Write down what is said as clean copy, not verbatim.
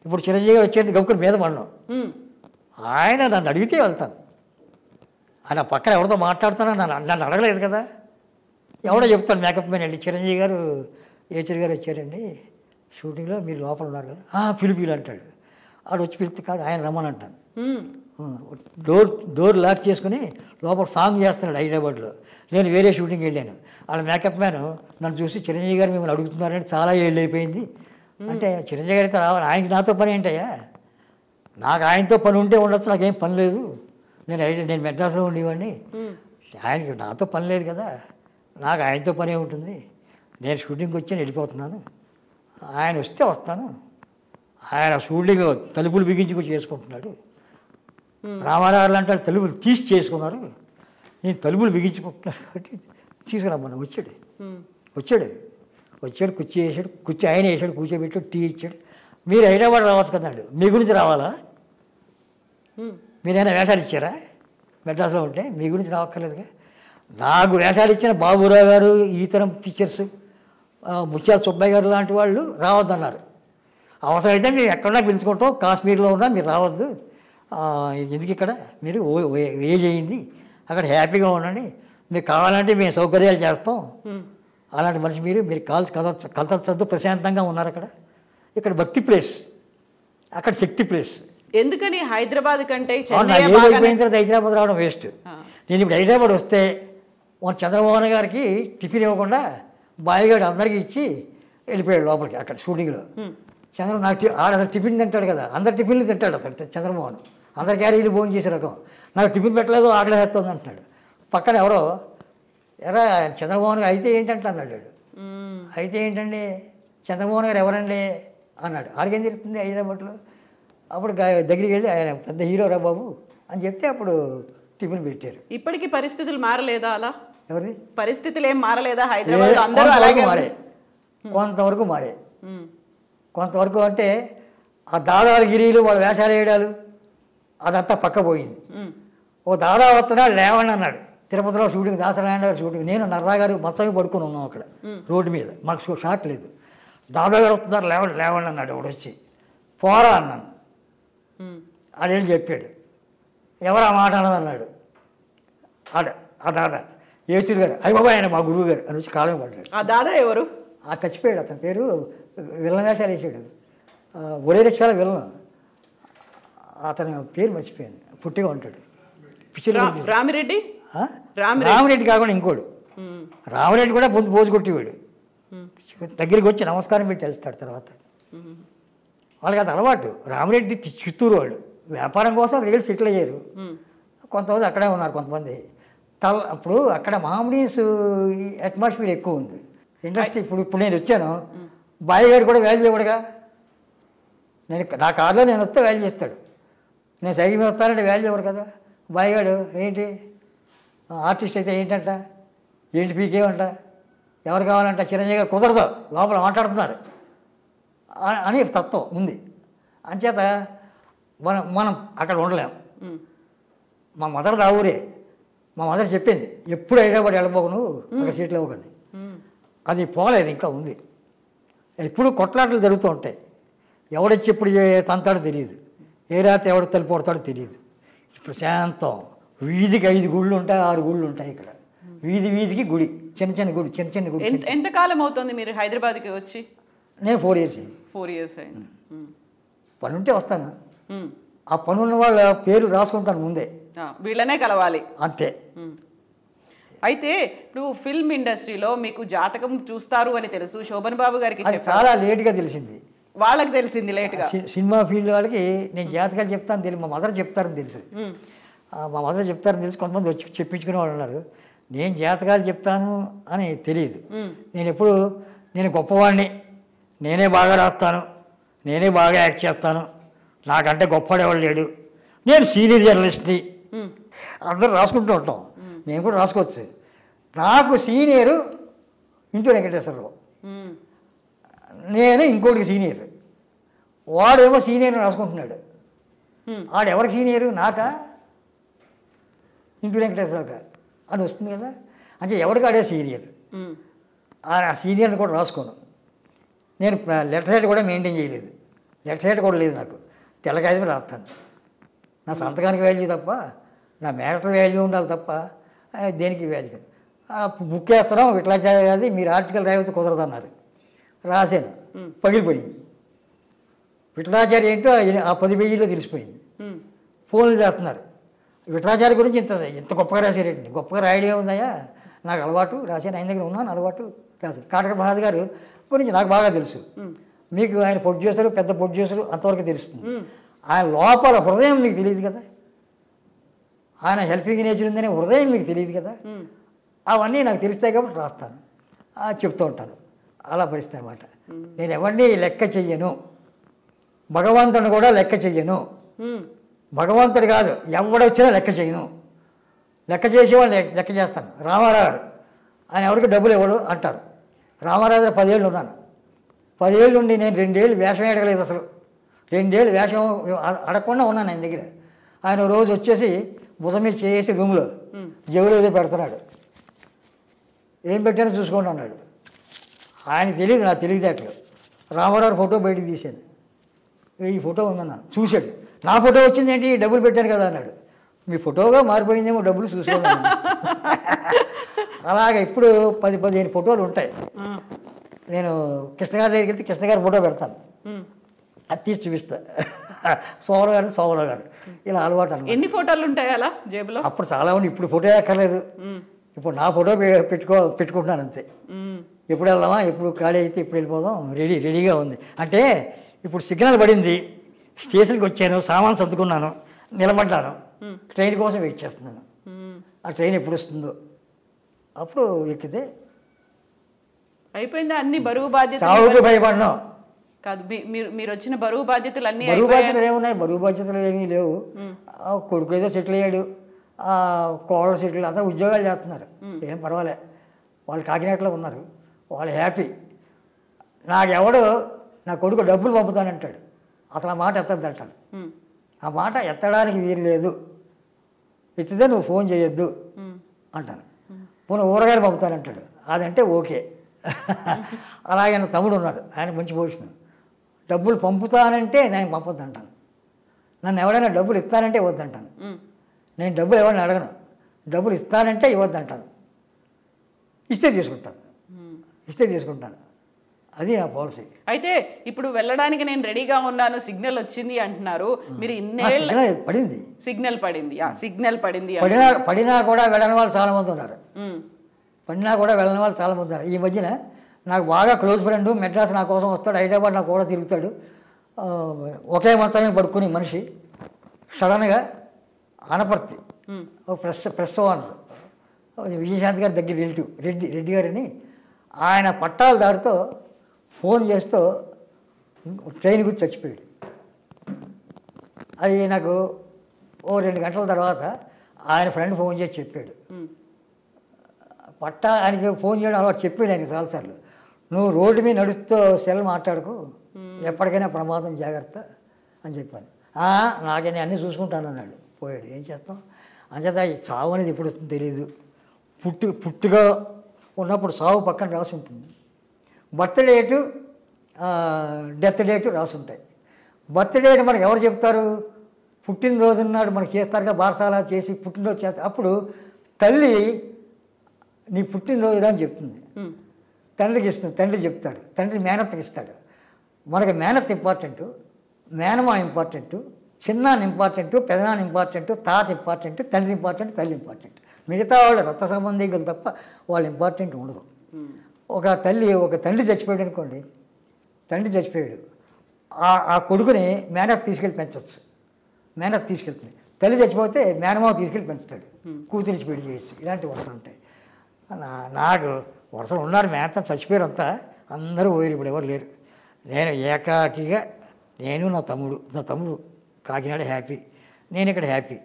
ఇప్పుడు చిరంజీవి గారు వచ్చేది గౌకుల మీద పడడం, ఆయన నన్ను అడిగితే వెళ్తాను. ఆయన పక్కన ఎవరితో మాట్లాడుతానో నన్ను అడగలేదు కదా. ఎవడో చెప్తాడు మేకప్ మ్యాన్ వెళ్ళి, చిరంజీవి గారు ఏచరి గారు వచ్చారండి షూటింగ్లో, మీరు లోపల ఉన్నారు కదా, పిలుపులు అంటాడు. ఆడు వచ్చి పిలిస్తే కాదు, ఆయన రమ్మని అంటాను. డోర్ లాక్ చేసుకుని లోపల సాంగ్ చేస్తున్నాడు హైదరాబాద్లో. నేను వేరే షూటింగ్ వెళ్ళాను. వాళ్ళ మేకప్ మ్యాన్ నన్ను చూసి, చిరంజీవి గారు మిమ్మల్ని అడుగుతున్నారంటే చాలా ఏళ్ళు అయిపోయింది అంటే, చిరంజీవి గారితో రావాలి, ఆయనకి నాతో పని ఏంటయ్యా, నాకు ఆయనతో పని ఉంటే ఉండొచ్చు, నాకేం పని లేదు, నేను మెడ్రాస్లో ఉండేవాడిని, ఆయనకి నాతో పని లేదు కదా, నాకు ఆయనతో పని ఉంటుంది, నేను షూటింగ్కి వచ్చి వెళ్ళిపోతున్నాను, ఆయన వస్తే వస్తాను. ఆయన షూటింగ్ తలుపులు బిగించుకు చేసుకుంటున్నాడు. రామారావు అంటే తలుపులు తీసి చేసుకున్నారు, నేను తలుపులు బిగించుకుంటున్నాను కాబట్టి తీసుకురమ్మన్నా. వచ్చాడు కుర్చీ వేసాడు, కుర్చీ ఆయన వేసాడు, కూర్చోబెట్టాడు, టీ ఇచ్చాడు. మీరు హైదరాబాద్ రావచ్చు కదండి, మీ గురించి రావాలా, మీరైనా వేషాలు ఇచ్చారా మెడ్రాస్లో ఉంటే, మీ గురించి రావక్కర్లేదుగా. నాకు వేషాలు ఇచ్చిన బాబురావు గారు, ఈ తరం పిక్చర్స్, ముత్యాల సుబ్బయ్య గారు లాంటి వాళ్ళు రావద్దన్నారు. అవసరమైతే మీరు ఎక్కడన్నా పిలుచుకుంటాం, కాశ్మీర్లో ఉన్నా మీరు రావద్దు, ఎందుకు ఇక్కడ మీరు ఏజ్ అయ్యింది, అక్కడ హ్యాపీగా ఉండండి, మీకు కావాలంటే మేము సౌకర్యాలు చేస్తాం, అలాంటి మనిషి మీరు కలతొద్దు, ప్రశాంతంగా ఉన్నారు అక్కడ. ఇక్కడ భక్తి ప్లేస్, అక్కడ శక్తి ప్లేస్. ఎందుకని హైదరాబాద్ కంటే అయిపోయిన తర్వాత హైదరాబాద్ రావడం వేస్ట్. నేను ఇప్పుడు హైదరాబాద్ వస్తే చంద్రమోహన్ గారికి టిఫిన్ ఇవ్వకుండా బాయిగాడు అందరికీ ఇచ్చి వెళ్ళిపోయాడు లోపలికి అక్కడ షూటింగ్లో. నాకు ఆడ అసలు టిఫిన్ తింటాడు కదా, అందరు టిఫిన్లు తింటాడు అతను చంద్రమోహన్, అందరి క్యారీలు భోజనం చేసే రకం. నాకు టిఫిన్ పెట్టలేదు, ఆకలేస్తుంది అంటున్నాడు. పక్కన ఎవరో ఎరా చంద్రమోహన్ గారు అయితే ఏంటంటే అన్నాడు. అయితే ఏంటండి, చంద్రమోహన్ గారు ఎవరండి అన్నాడు. ఆడికేం జరుగుతుంది హైదరాబాద్లో. అప్పుడు దగ్గరికి వెళ్ళి, ఆయన పెద్ద హీరో రా బాబు అని చెప్తే అప్పుడు టిఫిన్ పెట్టారు. ఇప్పటికీ పరిస్థితులు మారలేదా? అలా ఎవరిది పరిస్థితులు ఏం మారలేదా హైదరాబాద్? అందరూ అలాగే మారే, కొంతవరకు మారే. కొంతవరకు అంటే ఆ దాదాగిరీలు వాళ్ళ వేషాలు వేయడాలు అదంతా పక్క పోయింది. ఓ దాదా వస్తున్నాడు లేవండి అన్నాడు తిరుపతిలో షూటింగ్, దాసనారాయణ గారు షూటింగ్. నేను నర్రా గారు మొత్తం పడుకుని ఉన్నాం అక్కడ రోడ్డు మీద, మాకు షాట్ లేదు. దాదా గారు వస్తున్నారు లేవండి అన్నాడు. ఒకడు వచ్చి పోరా అన్నాను. అదేం చెప్పాడు, ఎవరు ఆ మాట అన్నదన్నాడు ఆ దాదా. ఏచూరు గారు, అయ్య బాబా ఆయన మా గురువు గారు అని వచ్చి కాలం పడ్డాడు. ఆ దాదా ఎవరు? చచ్చిపోయాడు. అతని పేరు విలన్ వేషాలు వేసాడు, ఒరే రిక్షాల విలన్. అతని పేరు మర్చిపోయాను, పుట్టిగా ఉంటాడు. రామిరెడ్డి. రామిరెడ్డి కాకుండా ఇంకోడు, రామిరెడ్డి కూడా పోజు కొట్టేవాడు. దగ్గరికి వచ్చి నమస్కారం పెట్టి వెళ్తాడు. తర్వాత వాళ్ళకి అది అలవాటు. రామిరెడ్డి చిత్తూరు వాడు, వ్యాపారం కోసం రియల్ సెటిల్ అయ్యారు. కొంతమంది అక్కడే ఉన్నారు, కొంతమంది అప్పుడు అక్కడ మామిడీస్ అట్మాస్ఫియర్ ఎక్కువ ఉంది ఇండస్ట్రీ. ఇప్పుడు నేను వచ్చాను, బాయిగాడు కూడా వాల్యూ ఇవ్వడుగా. నా కార్లో నేను వస్తే వాల్యూ ఇస్తాడు, నేను సైకిల్ మీద వస్తానంటే వాల్యూ ఇవ్వడు కదా. బాయిగాడు ఏంటి ఆర్టిస్ట్ అయితే ఏంటంట, ఏంటి పీకేమంట, ఎవరు కావాలంట, చిరంజీవి గారు కుదరదు లోపల మాట్లాడుతున్నారు అని తత్వం ఉంది. అంచేత మనం అక్కడ ఉండలేము. మా మదర్ దా ఊరే, మా మదర్ చెప్పింది ఎప్పుడు హైదరాబాద్ వెళ్ళబోకు నువ్వు, అక్కడ సీట్లు ఇవ్వకండి. అది పోలేదు, ఇంకా ఉంది. ఎప్పుడు కొట్లాటలు జరుగుతూ ఉంటాయి, ఎవడొచ్చి ఎప్పుడు తంతాడో తెలియదు, ఏ రాత్రి ఎవడు తలుపు కొడతాడో తెలియదు. ప్రశాంతం. వీధికి 5 గుళ్ళు ఉంటాయి, 6 గుళ్ళు ఉంటాయి ఇక్కడ. వీధికి గుడి, చిన్న గుడి. ఎంతకాలం అవుతుంది మీరు హైదరాబాద్కి వచ్చి? నేను 4 years అయింది. 4 years అయింది. పని ఉంటే వస్తాను. ఆ పని ఉన్న వాళ్ళ పేర్లు రాసుకుంటాను ముందే, వీళ్ళనే కలవాలి అంతే. అయితే ఇప్పుడు ఫిల్మ్ ఇండస్ట్రీలో మీకు జాతకం చూస్తారు అని తెలుసు, శోభన్ బాబు గారికి చాలా లేట్గా తెలిసింది. వాళ్ళకి తెలిసింది లేట్గా. సినిమా ఫీల్డ్ వాళ్ళకి నేను జాతకాలు చెప్తాను తెలుసు, మా మదర్ చెప్తారని తెలుసు. మా మదర్ చెప్తారని తెలుసు. కొంతమంది వచ్చి చెప్పించుకునే వాళ్ళు ఉన్నారు. నేను జాతకాలు చెప్తాను అని తెలియదు. నేను గొప్పవాడిని, నేనే బాగా రాస్తాను, నేనే బాగా యాక్ట్ చేస్తాను, నాకంటే గొప్పవాడేవాళ్ళు లేడు, నేను సీనియర్ జర్నలిస్ట్ని, అందరూ రాసుకుంటూ ఉంటాం. నేను కూడా రాసుకోవచ్చు. నాకు సీనియరు ఇంటూ వెంకటేశ్వరరావు, నేను ఇంకోటికి సీనియర్, వాడేమో సీనియర్ రాసుకుంటున్నాడు. వాడెవరికి సీనియరు, నాకా ఇంటూ వెంకటేశ్వరరావుకా అని వస్తుంది కదా. అంటే ఎవరికి ఆడే సీనియర్. ఆ సీనియర్ని కూడా రాసుకోను. నేను లెటర్ హెడ్ కూడా మెయింటైన్ చేయలేదు. లెఫ్ట్ సైడ్ కూడా లేదు నాకు, తెల్లకాయమే రాస్తాను. నా సంతకానికి వాల్యూ తప్ప, నా మ్యాటర్ వాల్యూ ఉండాలి తప్ప దేనికి వాల్యూ కాదు. బుక్ వేస్తున్నాం విఠలాచార్య గారి, మీరు ఆర్టికల్ రాయితే కుదరదన్నారు, రాశాను, పగిలిపోయింది. విఠలాచార్య ఏంటో ఆ 10 పేజీల్లో తెలిసిపోయింది. ఫోన్లు చేస్తున్నారు, విఠలాచార్య గురించి ఇంత గొప్పగా రాశారేంటి, గొప్పగా రాయడం ఉందయ్యా, నాకు అలవాటు రాశాను, ఆయన దగ్గర ఉన్నాను అలవాటు రాశాను. కాటక ప్రసాద్ గారు గురించి నాకు బాగా తెలుసు, మీకు ఆయన ప్రొడ్యూసరు, పెద్ద ప్రొడ్యూసరు అంతవరకు తెలుస్తుంది. ఆయన లోపల హృదయం మీకు తెలియదు కదా, ఆయన హెల్పింగ్ నేచర్ ఉందనే హృదయం మీకు తెలియదు కదా, అవన్నీ నాకు తెలుస్తాయి కాబట్టి రాస్తాను, చెప్తూ ఉంటాను. అలా పరిస్థితి అనమాట. నేను ఎవరిని లెక్క చెయ్యను, భగవంతుని కూడా లెక్క చెయ్యను. భగవంతుడు కాదు, ఎవడొచ్చినా లెక్క చేయను. లెక్క చేసేవాళ్ళు లెక్క చేస్తాను. రామారావు గారు ఆయన ఎవరికి డబ్బులు ఇవ్వడు అంటారు. రామారావు గారు 10 ఏళ్ళు ఉన్నాను, 10 ఏళ్ళు ఉండి నేను 2 ఏళ్ళు వేషం అడగలేదు. అసలు 2 ఏళ్ళు వేషం అడగకుండా ఉన్నాను ఆయన దగ్గర. ఆయన రోజు వచ్చేసి భుజం మీద చేసి రూమ్లో జవులు ఏదో పెడుతున్నాడు, ఏం పెట్టానో చూసుకోండి అన్నాడు. ఆయనకి తెలియదు, నాకు తెలియదేట్లు. రామారావు ఫోటో బయటికి తీశాను, ఈ ఫోటో ఉందన్నాను, చూశాడు. నా ఫోటో వచ్చింది ఏంటి, డబ్బులు పెట్టాను కదా అన్నాడు. మీ ఫోటోగా మారిపోయిందేమో, డబ్బులు చూసుకోండి. అలాగే ఇప్పుడు 10-15 ఫోటోలు ఉంటాయి. నేను కృష్ణగారి దగ్గరికి వెళ్తే కృష్ణగారి ఫోటో పెడతాను, అది తీసి చూపిస్తా. సోమరావు గారు ఇలా అలవాటు అన్నమాట. ఎన్ని ఫోటోలు ఉంటాయి అలా జేబులో? అప్పుడు చాలా ఉంది, ఇప్పుడు ఫోటో ఎక్కర్లేదు. ఇప్పుడు నా ఫోటో పెట్టుకుంటున్నాను అంతే. ఎప్పుడు వెళ్దామా, ఎప్పుడు ఖాళీ అయితే ఇప్పుడు వెళ్ళిపోదాం, రెడీగా ఉంది. అంటే ఇప్పుడు సిగ్నల్ పడింది, స్టేషన్కి వచ్చాను, సామాన్ సర్దుకున్నాను, నిలబడ్డాను, ట్రైన్ కోసం వెయిట్ చేస్తున్నాను. ఆ ట్రైన్ ఎప్పుడు వస్తుందో అప్పుడు ఎక్కితే అయిపోయిందా అన్ని బరువు బాధ్యత? చావుకు భయపడినాం కాదు, మీరు వచ్చిన బరువు బాధ్యతలు అన్నీ బరువు బాధ్యతలు ఏమున్నాయి, బరువు బాధ్యతలు ఏమీ లేవు. కొడుకు ఏదో సెటిల్ అయ్యాడు, కోడలు సెటిల్, అందరూ ఉద్యోగాలు చేస్తున్నారు, ఏం పర్వాలే. వాళ్ళు కాకినాడలో ఉన్నారు, వాళ్ళు హ్యాపీ. నాకెవడు నా కొడుకు డబ్బులు పంపుతానంటాడు, అసలు ఆ మాట ఎత్తద్దు అంటాను. ఆ మాట ఎత్తడానికి వీలు లేదు, ఎత్తితే నువ్వు ఫోన్ చేయొద్దు అంటాను. పోనీ ఊరగాయలు పంపుతానంటాడు, అదంటే ఓకే. అలాగే నా తమ్ముడు ఉన్నారు, ఆయన మంచి పొజిషన్. డబ్బులు పంపుతానంటే నేను పంపొద్దు అంటాను. నన్ను ఎవరైనా డబ్బులు ఇస్తానంటే ఇవ్వద్దంటాను. నేను డబ్బులు ఎవరిని అడగను, డబ్బులు ఇస్తానంటే ఇవ్వద్దంటాను. ఇస్తే తీసుకుంటాను, అది నా పాలసీ. అయితే ఇప్పుడు వెళ్ళడానికి నేను రెడీగా ఉన్నాను, సిగ్నల్ వచ్చింది అంటున్నారు. మీరు పడింది, సిగ్నల్ పడింది. పడినా కూడా వెళ్ళని వాళ్ళు చాలామంది ఉన్నారు. ఈ మధ్యన నాకు బాగా క్లోజ్ ఫ్రెండ్ మెడ్రాస్ నా కోసం వస్తాడు, హైదరాబాద్ నాకు కూడా తిరుగుతాడు. ఒకే మంచమే పడుకుని మనిషి సడన్గా ఆనపర్తి ప్రెస్ ఓనర్ విజయశాంతి గారి దగ్గర రిలేటివ్ రెడ్డి గారిని, ఆయన పట్టాలు దాడితో ఫోన్ చేస్తూ ట్రైన్ గురించి చచ్చిపోయాడు. అది నాకు 2 గంటల తర్వాత ఆయన ఫ్రెండ్ ఫోన్ చేసి చెప్పాడు. ఆయనకి ఫోన్ చేయడం అలవాటు, చెప్పాడు ఆయనకి చాలాసార్లు, నువ్వు రోడ్డు మీద నడుస్తూ సెల్ మాట్లాడుకో, ఎప్పటికైనా ప్రమాదం, జాగ్రత్త అని చెప్పాను. నాకే అన్నీ చూసుకుంటాను అన్నాడు, పోయాడు. ఏం చేస్తాం, అంచేత ఈ సావు అనేది ఎప్పుడు వస్తుందో తెలియదు. పుట్టుగా ఉన్నప్పుడు సావు పక్కన రాసి ఉంటుంది, బర్త్ డేటు డెత్ డేటు రాసి ఉంటాయి. బర్త్ డేట్ మనకు ఎవరు చెప్తారు, పుట్టినరోజు నాడు మనకు చేస్తారుగా, బారసాల చేసి పుట్టినరోజు చేస్తారు. అప్పుడు తల్లి నీ పుట్టినరోజు అని చెప్తుంది, తండ్రికి ఇస్తుంది, తండ్రి చెప్తాడు, తండ్రి మేనత్తకి ఇస్తాడు. మనకి మేనత్ ఇంపార్టెంటు, మేనమా ఇంపార్టెంటు, చిన్నాన్న ఇంపార్టెంటు, పెదనాన్న ఇంపార్టెంటు, తాత ఇంపార్టెంటు, తండ్రి ఇంపార్టెంట్, తల్లి ఇంపార్టెంట్. మిగతా వాళ్ళు రక్త సంబంధికులు తప్ప వాళ్ళు ఇంపార్టెంట్ ఉండదు. ఒక తండ్రి చచ్చిపోయాడు అనుకోండి, తండ్రి చచ్చిపోయాడు, ఆ కొడుకుని మేనత్ తీసుకెళ్ళి పెంచవచ్చు, మేనత్ తీసుకెళ్తుంది. తల్లి చచ్చిపోతే మేనమావ తీసుకెళ్ళి పెంచుతాడు, కూతురించి పెళ్లి చేయొచ్చు. ఇలాంటి వరుసలు ఉంటాయి. నాకు వరుసలు ఉన్నారు, మేనత్ చచ్చిపోయారు అంతా, అందరూ పోయారు, ఇప్పుడు ఎవరు లేరు. నేను ఏకాకిగా, నేను నా తమ్ముడు కాకినాడ హ్యాపీ, నేను ఇక్కడ హ్యాపీ.